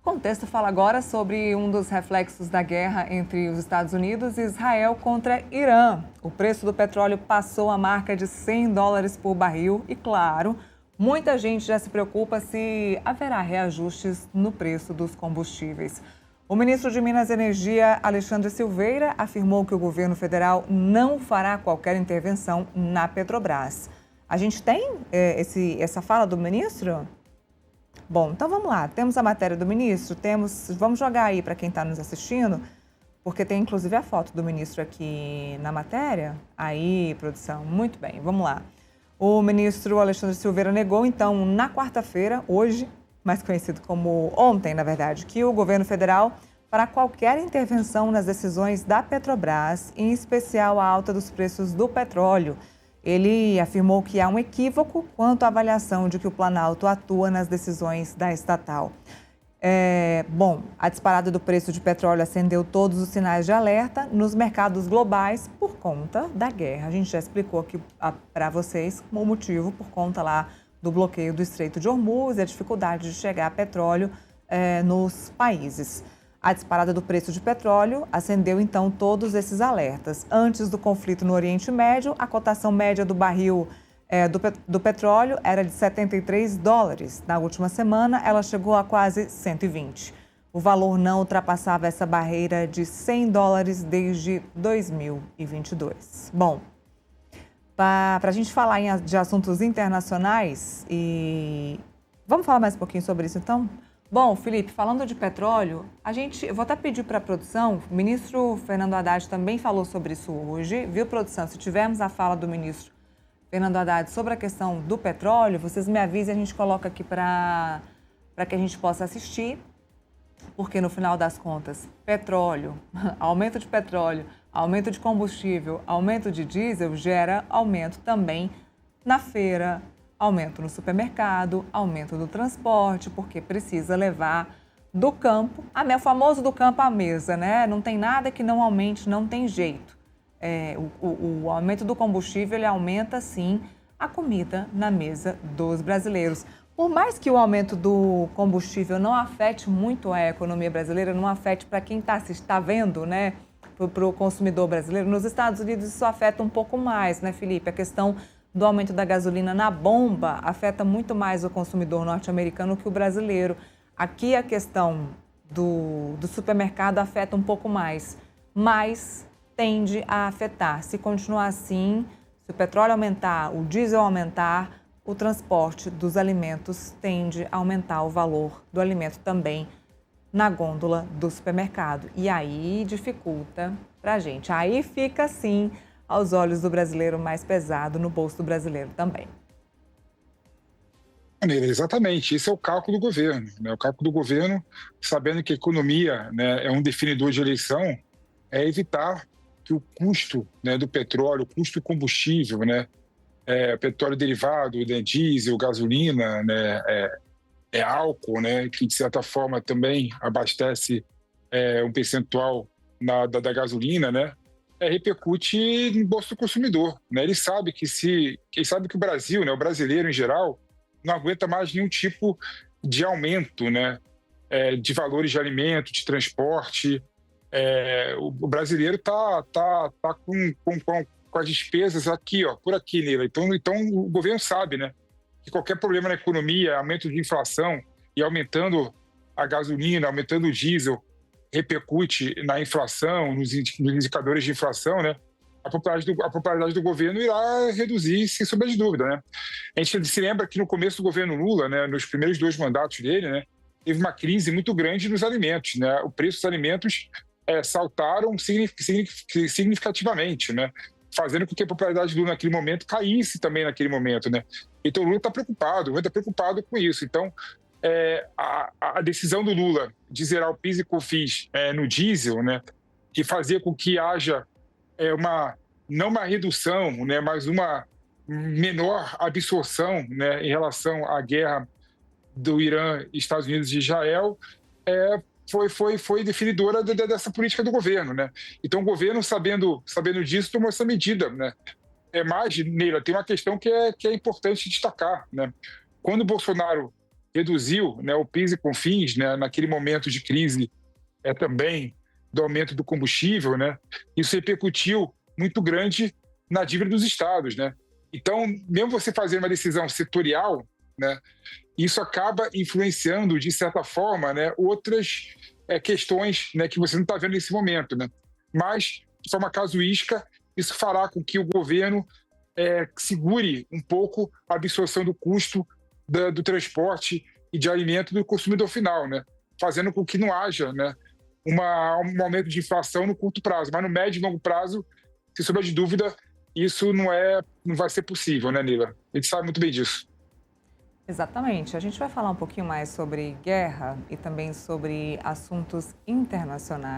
O contexto fala agora sobre um dos reflexos da guerra entre os Estados Unidos e Israel contra Irã. O preço do petróleo passou a marca de US$ 100 por barril e, claro, muita gente já se preocupa se haverá reajustes no preço dos combustíveis. O ministro de Minas e Energia, Alexandre Silveira, afirmou que o governo federal não fará qualquer intervenção na Petrobras. A gente tem essa fala do ministro? Bom, então vamos lá. Temos a matéria do ministro, vamos jogar aí para quem está nos assistindo, porque tem inclusive a foto do ministro aqui na matéria. Aí, produção, muito bem, vamos lá. O ministro Alexandre Silveira negou, então, na quarta-feira, hoje, mais conhecido como ontem, na verdade, que o governo federal fará qualquer intervenção nas decisões da Petrobras, em especial a alta dos preços do petróleo. Ele afirmou que há um equívoco quanto à avaliação de que o Planalto atua nas decisões da estatal. A disparada do preço de petróleo acendeu todos os sinais de alerta nos mercados globais por conta da guerra. A gente já explicou aqui para vocês o motivo, por conta lá do bloqueio do Estreito de Hormuz e a dificuldade de chegar a petróleo nos países. A disparada do preço de petróleo acendeu, então, todos esses alertas. Antes do conflito no Oriente Médio, a cotação média do barril do petróleo era de $73. Na última semana, ela chegou a quase 120. O valor não ultrapassava essa barreira de $100 desde 2022. Bom, para a gente falar de assuntos internacionais, vamos falar mais um pouquinho sobre isso, então? Bom, Felipe, falando de petróleo, eu vou até pedir para a produção, o ministro Fernando Haddad também falou sobre isso hoje, viu, produção? Se tivermos a fala do ministro Fernando Haddad sobre a questão do petróleo, vocês me avisem, a gente coloca aqui para que a gente possa assistir, porque no final das contas, petróleo, aumento de petróleo, aumento de combustível, aumento de diesel gera aumento também na feira, aumento no supermercado, aumento do transporte, porque precisa levar do campo, o famoso do campo à mesa, né? Não tem nada que não aumente, não tem jeito. O aumento do combustível, ele aumenta, sim, a comida na mesa dos brasileiros. Por mais que o aumento do combustível não afete muito a economia brasileira, não afete para quem está vendo, né? Para o consumidor brasileiro, nos Estados Unidos isso afeta um pouco mais, né, Felipe? A questão do aumento da gasolina na bomba afeta muito mais o consumidor norte-americano que o brasileiro. Aqui a questão do supermercado afeta um pouco mais, mas tende a afetar. Se continuar assim, se o petróleo aumentar, o diesel aumentar, o transporte dos alimentos tende a aumentar o valor do alimento também na gôndola do supermercado. E aí dificulta para a gente. Aí fica assim, aos olhos do brasileiro, mais pesado no bolso do brasileiro também. Exatamente, esse é o cálculo do governo, né? O cálculo do governo, sabendo que a economia, né, é um definidor de eleição, é evitar que o custo, né, do petróleo, o custo do combustível, né, petróleo derivado, né, diesel, gasolina, né, álcool, né, que de certa forma também abastece um percentual da gasolina, né, repercute no bolso do consumidor, né? Ele sabe que o Brasil, né, o brasileiro em geral, não aguenta mais nenhum tipo de aumento, né, de valores de alimento, de transporte. O brasileiro tá com as despesas aqui, ó, por aqui, Neila. Então o governo sabe, né, que qualquer problema na economia, aumento de inflação e aumentando a gasolina, aumentando o diesel, repercute na inflação, nos indicadores de inflação, né? A popularidade do governo irá reduzir, sem sombra de dúvida, né? A gente se lembra que no começo do governo Lula, né, nos primeiros 2 mandatos dele, né, teve uma crise muito grande nos alimentos, né? O preço dos alimentos saltaram significativamente, né? Fazendo com que a popularidade do Lula naquele momento caísse também naquele momento, né? Então o Lula está preocupado, com isso. Então, a decisão do Lula de zerar o PIS e COFINS no diesel, né, que fazia com que haja não uma redução, né, mas uma menor absorção, né, em relação à guerra do Irã, Estados Unidos e Israel, foi definidora dessa política do governo, né? Então o governo, sabendo disso, tomou essa medida, né? Mas, Neila, tem uma questão que é importante destacar, né? Quando o Bolsonaro reduziu, né, o PIS e COFINS, né, naquele momento de crise também do aumento do combustível, né, isso repercutiu muito grande na dívida dos estados, né. Então, mesmo você fazer uma decisão setorial, né, isso acaba influenciando, de certa forma, né, outras questões, né, que você não está vendo nesse momento. Né. Mas, de forma casuística, isso fará com que o governo segure um pouco a absorção do custo do transporte e de alimento do consumidor final, né, fazendo com que não haja, né, um aumento de inflação no curto prazo. Mas no médio e longo prazo, sem sombra de dúvida, isso não vai ser possível, né, Nila? A gente sabe muito bem disso. Exatamente. A gente vai falar um pouquinho mais sobre guerra e também sobre assuntos internacionais.